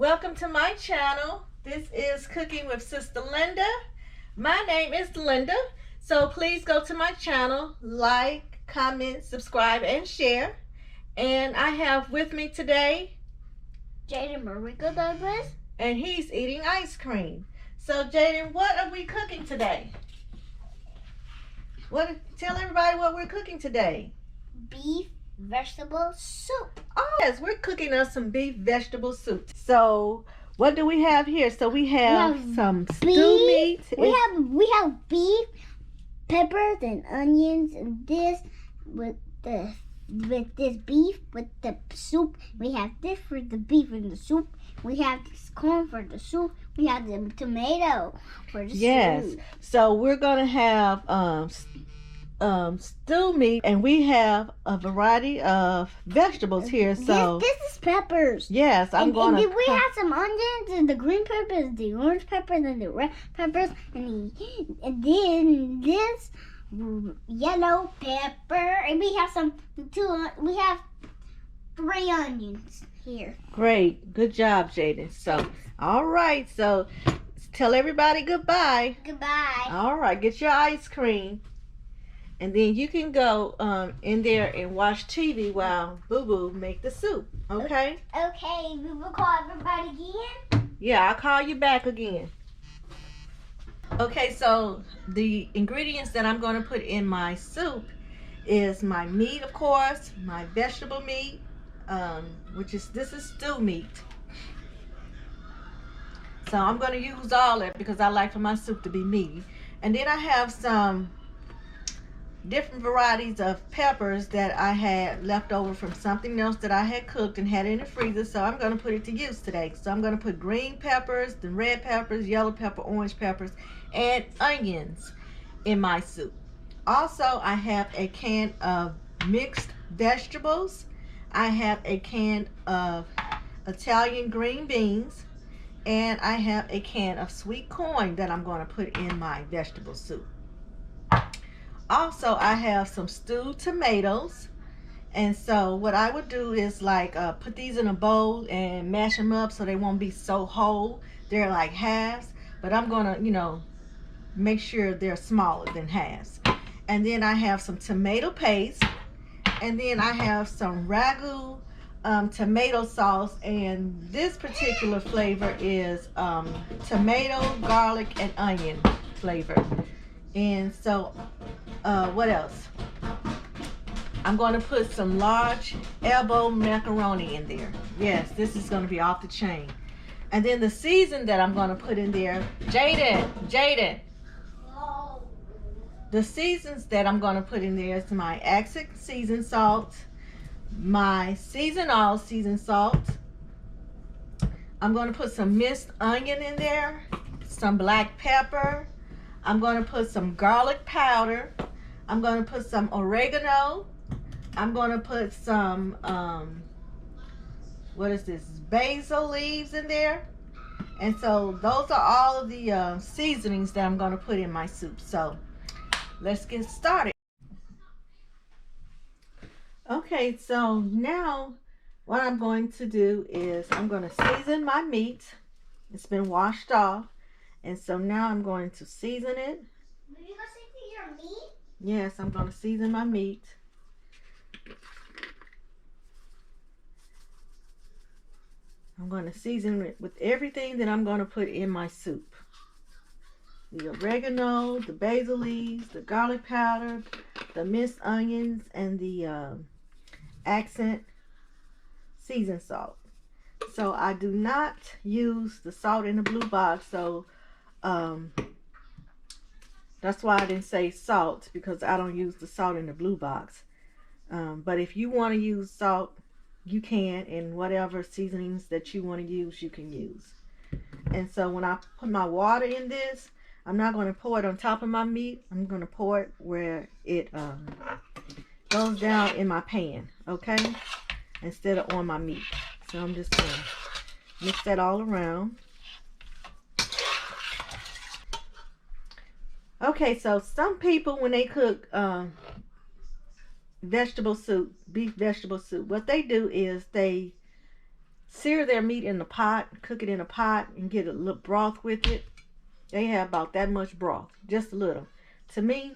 Welcome to my channel. This is Cooking with Sister Linda. My name is Linda, so please go to my channel, like, comment, subscribe, and share. And I have with me today Jaden Mariko Douglas. And he's eating ice cream. So Jaden, what are we cooking today? Tell everybody what we're cooking today. Beef vegetable soup. Oh yes, we're cooking us some beef vegetable soup. So what do we have here? So we have some stew meat. We have beef, peppers, and onions, and this with this beef with the soup. We have this for the beef in the soup. We have this corn for the soup. We have the tomato for the soup. Yes. So we're gonna have stew meat, and we have a variety of vegetables here. So this is peppers. Yes, and then we have some onions and the green peppers, the orange peppers, and the red peppers, and then this yellow pepper, and we have we have 3 onions here. Great, good job, Jaden. So all right, so tell everybody goodbye. Goodbye. All right, get your ice cream. And then you can go in there and watch TV while Boo Boo make the soup, okay? Okay, we will call everybody again? Yeah, I'll call you back again. Okay, so the ingredients that I'm going to put in my soup is my meat, of course, my vegetable meat, this is stew meat. So I'm going to use all that because I like for my soup to be meaty. And then I have some different varieties of peppers that I had left over from something else that I had cooked and had in the freezer, so I'm going to put it to use today. So I'm going to put green peppers, the red peppers, yellow pepper, orange peppers, and onions in my soup. Also, I have a can of mixed vegetables. I have a can of Italian green beans, and I have a can of sweet corn that I'm going to put in my vegetable soup. Also, I have some stewed tomatoes, and so what I would do is put these in a bowl and mash them up so they won't be so whole. They're like halves, but I'm gonna, make sure they're smaller than halves. And then I have some tomato paste, and then I have some Ragu tomato sauce, and this particular flavor is tomato, garlic, and onion flavor. And so what else? I'm going to put some large elbow macaroni in there. Yes, this is going to be off the chain. And then the season that I'm going to put in there, Jaden. The seasons that I'm going to put in there is my Antioch seasoned salt, my all seasoned salt. I'm going to put some minced onion in there, some black pepper. I'm going to put some garlic powder. I'm going to put some oregano. I'm going to put some, basil leaves in there. And so those are all of the seasonings that I'm going to put in my soup. So let's get started. Okay, so now what I'm going to do is I'm going to season my meat. It's been washed off. And so now I'm going to season it. Are you going to season your meat? Yes, I'm going to season my meat. I'm going to season it with everything that I'm going to put in my soup. The oregano, the basil leaves, the garlic powder, the minced onions, and the accent seasoned salt. So I do not use the salt in the blue box, so that's why I didn't say salt, because I don't use the salt in the blue box. But if you want to use salt, you can, and whatever seasonings that you want to use, you can use. And so when I put my water in this, I'm not going to pour it on top of my meat. I'm going to pour it where it goes down in my pan, okay? Instead of on my meat. So I'm just going to mix that all around. Okay, so some people, when they cook vegetable soup, beef vegetable soup, what they do is they sear their meat in the pot, cook it in a pot, and get a little broth with it. They have about that much broth, just a little. To me,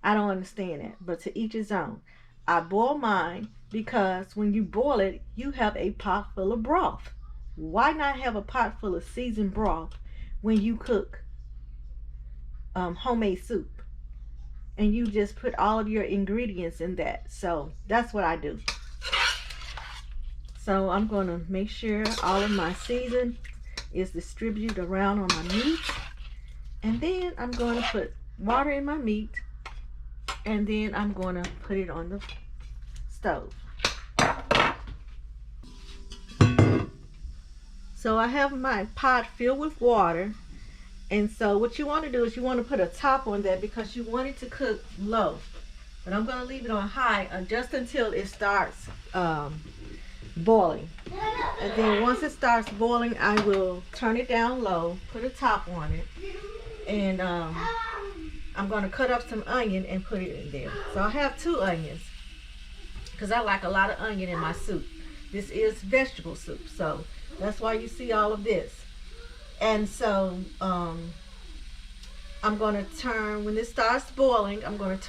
I don't understand that, but to each his own. I boil mine because when you boil it, you have a pot full of broth. Why not have a pot full of seasoned broth when you cook homemade soup? And you just put all of your ingredients in that. So that's what I do. So I'm going to make sure all of my season is distributed around on my meat. And then I'm going to put water in my meat. And then I'm going to put it on the stove. So I have my pot filled with water. And so what you want to do is you want to put a top on that because you want it to cook low. But I'm going to leave it on high just until it starts boiling. And then once it starts boiling, I will turn it down low, put a top on it, and I'm going to cut up some onion and put it in there. So I have 2 onions because I like a lot of onion in my soup. This is vegetable soup, so that's why you see all of this. And so I'm going to turn, when it starts boiling, I'm going to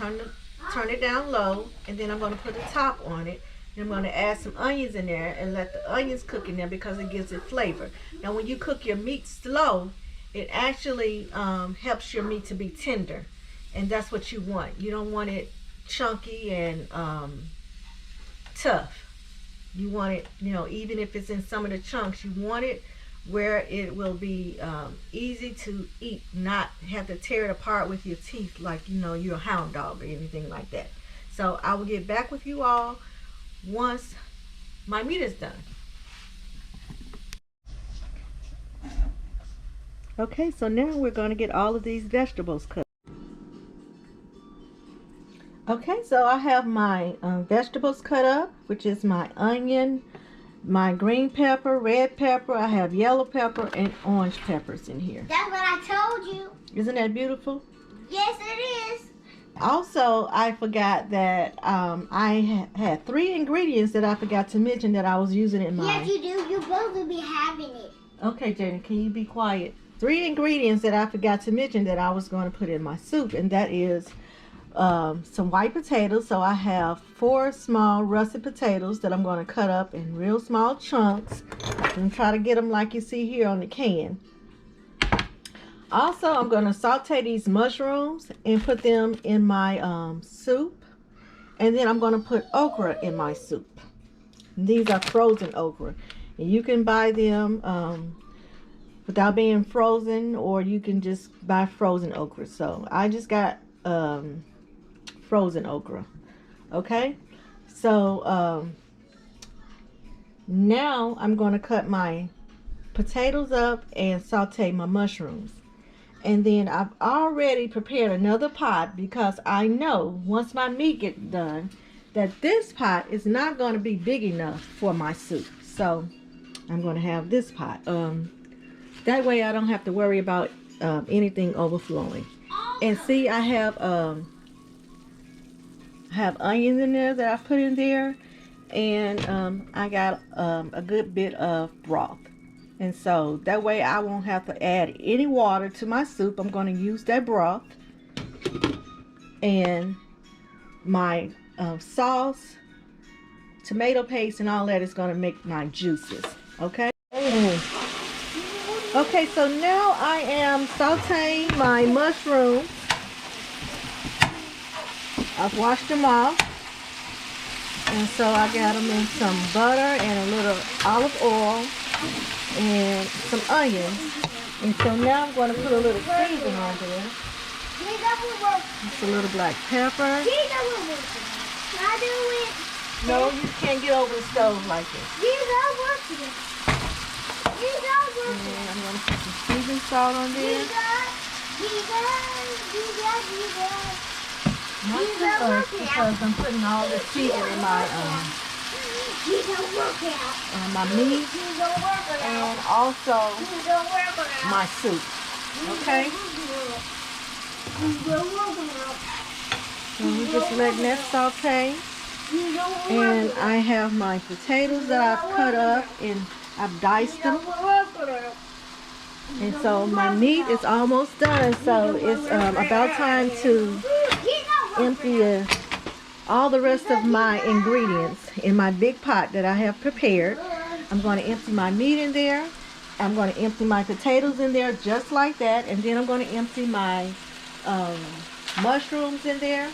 turn it down low, and then I'm going to put a top on it. And I'm going to add some onions in there and let the onions cook in there because it gives it flavor. Now when you cook your meat slow, it actually helps your meat to be tender, and that's what you want. You don't want it chunky and tough. You want it, you know, even if it's in some of the chunks, you want it where it will be easy to eat, not have to tear it apart with your teeth like, you know, you're a hound dog or anything like that. So I will get back with you all once my meat is done. Okay, so now we're going to get all of these vegetables cut. Okay, so I have my vegetables cut up, which is my onion, my green pepper, red pepper. I have yellow pepper and orange peppers in here. That's what I told you. Isn't that beautiful? Yes, it is. Also, I forgot that I had 3 ingredients that I forgot to mention that I was using in my... Yes, you do. You're supposed to be having it. Okay, Jaden, can you be quiet? 3 ingredients that I forgot to mention that I was going to put in my soup, and that is some white potatoes. So I have 4 small russet potatoes that I'm going to cut up in real small chunks and try to get them like you see here on the can. Also, I'm going to saute these mushrooms and put them in my soup. And then I'm going to put okra in my soup. These are frozen okra. And you can buy them without being frozen, or you can just buy frozen okra. So I just got frozen okra. Okay? So now I'm going to cut my potatoes up and saute my mushrooms. And then I've already prepared another pot because I know once my meat gets done that this pot is not going to be big enough for my soup. So I'm going to have this pot. That way I don't have to worry about anything overflowing. And see, I have onions in there that I put in there, and I got a good bit of broth. And so that way I won't have to add any water to my soup. I'm going to use that broth. And my sauce, tomato paste, and all that is going to make my juices. Okay? Okay, so now I am sauteing my mushrooms. I've washed them off. And so I got them in some butter and a little olive oil and some onions. And so now I'm going to put a little seasoning on there. Just a little black pepper. No, you can't get over the stove like this. And I'm going to put some seasoning salt on there. Not too much because I'm putting all the seasoning in my my meat and also my soup. Okay? So we're just letting that saute. And I have my potatoes that I've cut up in I've diced them. And so my meat is almost done. So it's about time to empty all the rest of my ingredients in my big pot that I have prepared. I'm going to empty my meat in there. I'm going to empty my potatoes in there just like that. And then I'm going to empty my mushrooms in there.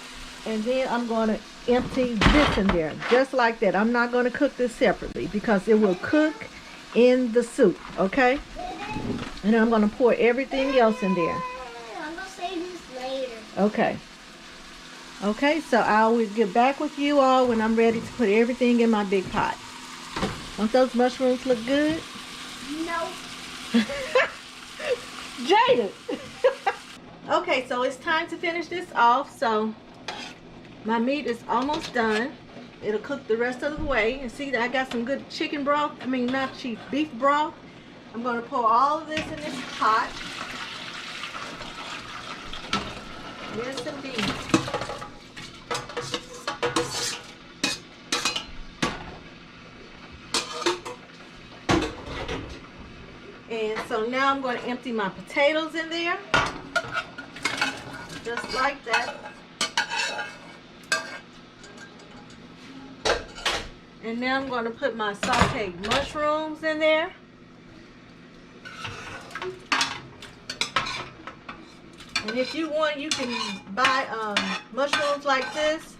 And then I'm going to empty this in there just like that. I'm not going to cook this separately because it will cook in the soup, okay? And then I'm going to pour everything else in there. I'm going to save this later. Okay. Okay, so I will get back with you all when I'm ready to put everything in my big pot. Don't those mushrooms look good? No. Jada! Okay, so it's time to finish this off. So my meat is almost done. It'll cook the rest of the way. And see, I got some good chicken broth. I mean, not cheap, beef broth. I'm going to pour all of this in this pot. There's some beef. And so now I'm going to empty my potatoes in there. Just like that. And now I'm going to put my sauteed mushrooms in there. And if you want, you can buy mushrooms like this.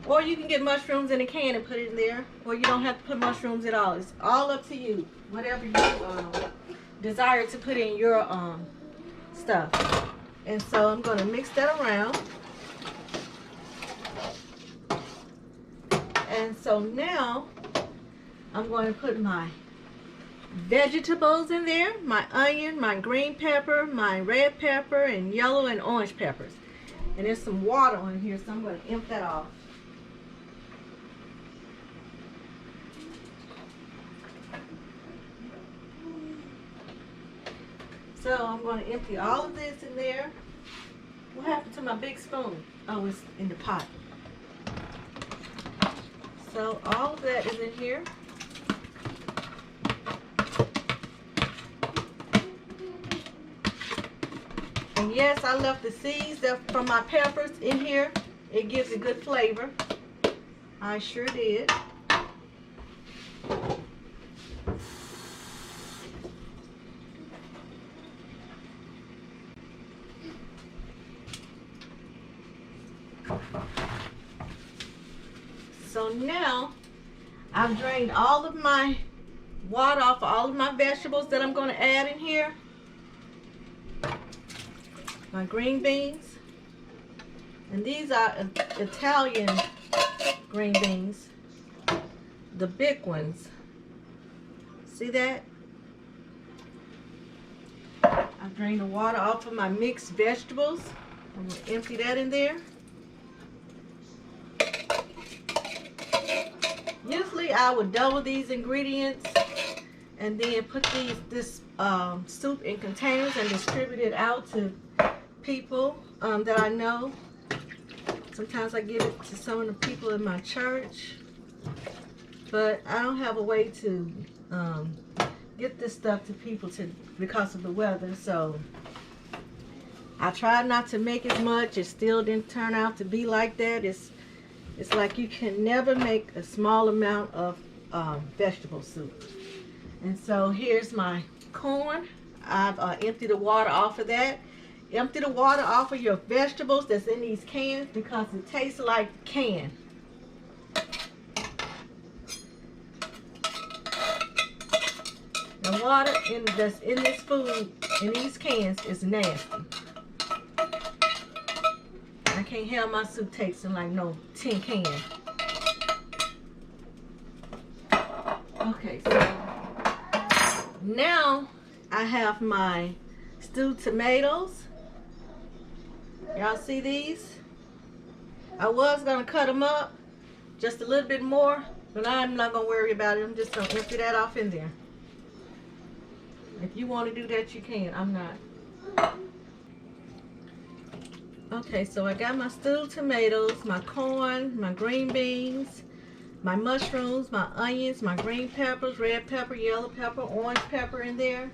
Or you can get mushrooms in a can and put it in there. Or you don't have to put mushrooms at all. It's all up to you. Whatever you desire to put in your stuff. And so I'm going to mix that around. And so now I'm going to put my vegetables in there. My onion, my green pepper, my red pepper, and yellow and orange peppers. And there's some water on here, so I'm going to empty that off. So I'm going to empty all of this in there. What happened to my big spoon? Oh, it's in the pot. So all of that is in here. And yes, I left the seeds from my peppers in here. It gives a good flavor. I sure did. So now I've drained all of my water off all of my vegetables that I'm going to add in here. My green beans. And these are Italian green beans. The big ones. See that? I've drained the water off of my mixed vegetables. I'm going to empty that in there. Usually I would double these ingredients and then put this soup in containers and distribute it out to people that I know. Sometimes I give it to some of the people in my church, but I don't have a way to get this stuff to people because of the weather. So I tried not to make as much. It still didn't turn out to be like that. It's like you can never make a small amount of vegetable soup. And so here's my corn. I've emptied the water off of that. Empty the water off of your vegetables that's in these cans because it tastes like can. The water that's in this food, in these cans, is nasty. I can't have my soup tasting like no tin can. Okay, so now I have my stewed tomatoes. Y'all see these? I was going to cut them up just a little bit more, but I'm not going to worry about it. I'm just going to empty that off in there. If you want to do that, you can. I'm not. Okay, so I got my stewed tomatoes, my corn, my green beans, my mushrooms, my onions, my green peppers, red pepper, yellow pepper, orange pepper in there.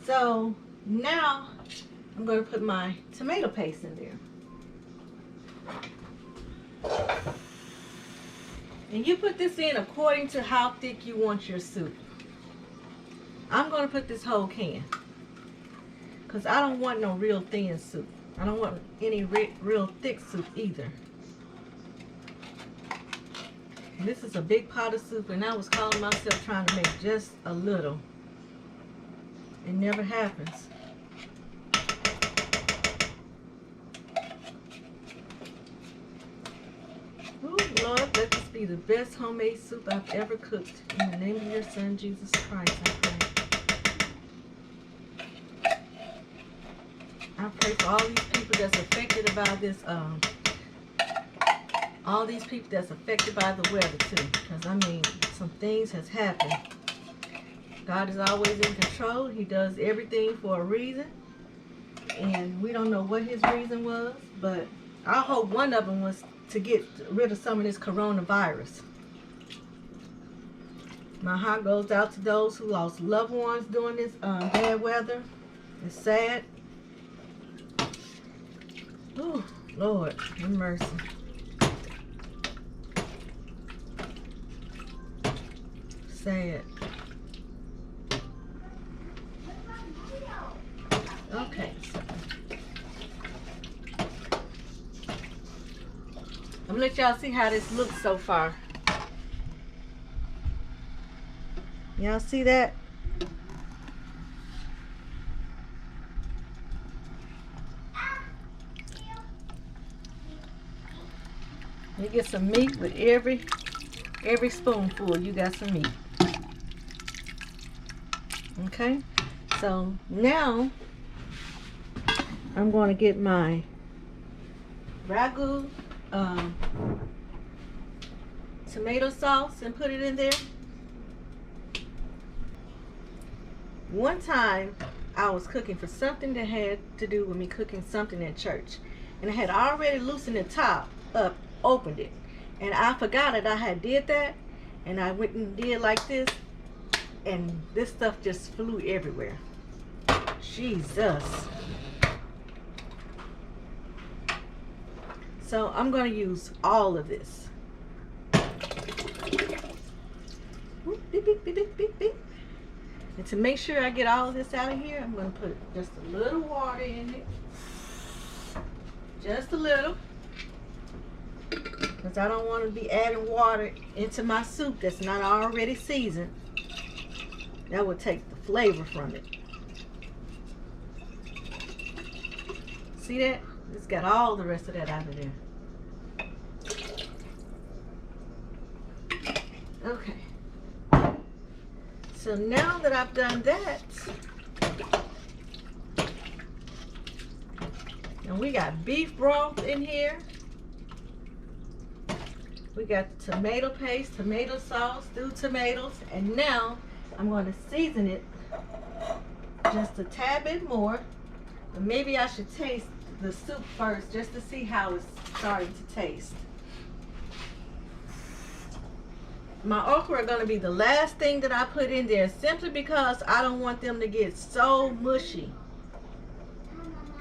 So now I'm going to put my tomato paste in there. And you put this in according to how thick you want your soup. I'm going to put this whole can because I don't want no real thin soup. I don't want any real thick soup either. And this is a big pot of soup, and I was calling myself trying to make just a little. It never happens. Oh Lord, let this be the best homemade soup I've ever cooked. In the name of your Son, Jesus Christ, I pray. I pray for all these people that's affected by this, all these people that's affected by the weather too. Because I mean, some things has happened. God is always in control. He does everything for a reason. And we don't know what his reason was, but I hope one of them was to get rid of some of this coronavirus. My heart goes out to those who lost loved ones during this bad weather. It's sad. Oh, Lord, have mercy. Sad. Okay. I'm gonna let y'all see how this looks so far. Y'all see that? You get some meat with every spoonful. You got some meat. Okay. So now I'm going to get my Ragu tomato sauce and put it in there. One time I was cooking for something that had to do with me cooking something at church, and I had already loosened the top up, opened it, and I forgot that I had did that, and I went and did like this, and this stuff just flew everywhere. Jesus. So I'm going to use all of this. Beep, beep, beep, beep, beep, beep. And to make sure I get all of this out of here, I'm going to put just a little water in it. Just a little. Because I don't want to be adding water into my soup that's not already seasoned. That would take the flavor from it. See that? It's got all the rest of that out of there. Okay. So now that I've done that, and we got beef broth in here. We got tomato paste, tomato sauce, stewed tomatoes, and now I'm going to season it just a tad bit more. But maybe I should taste the soup first just to see how it's starting to taste. My okra are going to be the last thing that I put in there, simply because I don't want them to get so mushy.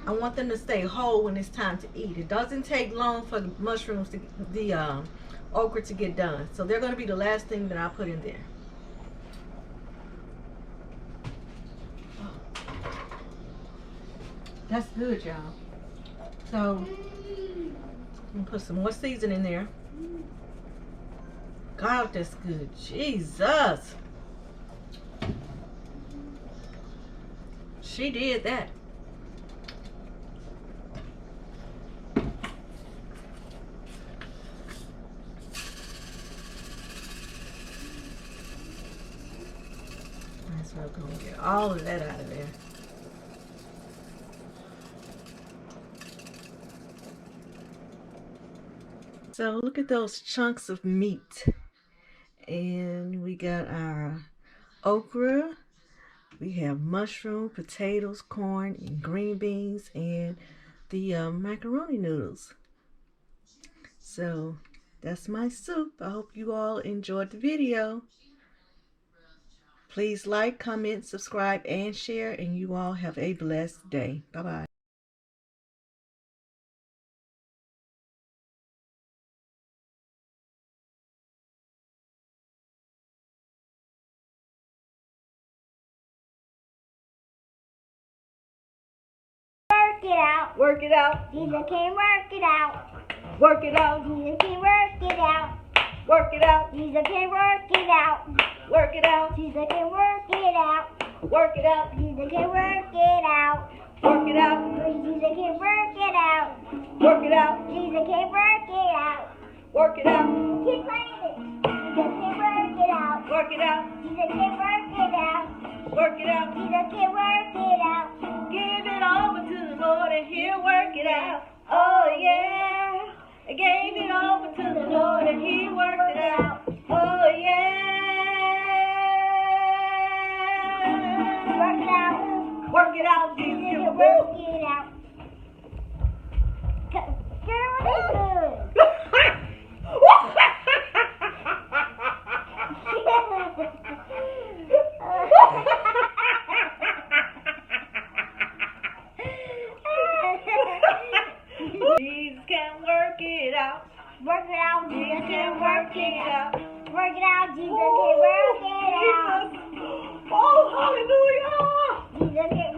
I want them to stay whole when it's time to eat. It doesn't take long for the mushrooms, the okra to get done. So they're going to be the last thing that I put in there. That's good, y'all. So I'm going to put some more seasoning in there. God, that's good. Jesus. She did that. That's what I'm going to get all of that out of there. So look at those chunks of meat. And we got our okra. We have mushroom, potatoes, corn, and green beans, and the macaroni noodles. So That's my soup. I hope you all enjoyed the video. Please like, comment, subscribe, and share. And you all have a blessed day. Bye-bye. Work it out. Work it out. Jesus can work it out. Work it out. Jesus can work it out. Work it out. Jesus can work it out. Work it out. Jesus can work it out. Work it out. Jesus can work it out. Work it out. Jesus can work it out. Work it out. Jesus can work it out. Work it out. Keep playing it. Jesus can work it out. Work it out. Jesus can work it out. Work it out. Jesus can work it out. Give it over to the Lord and He'll work it out. Oh yeah. I gave it over to the Lord and He worked it out. Oh yeah. Work it out. Work it out, Jesus Jesus. can work it out. Girl, Jesus can work it out. work it out. Jesus Jesus can can work work it it out. out. Work it out. Jesus can work it out. Oh, hallelujah. Jesus can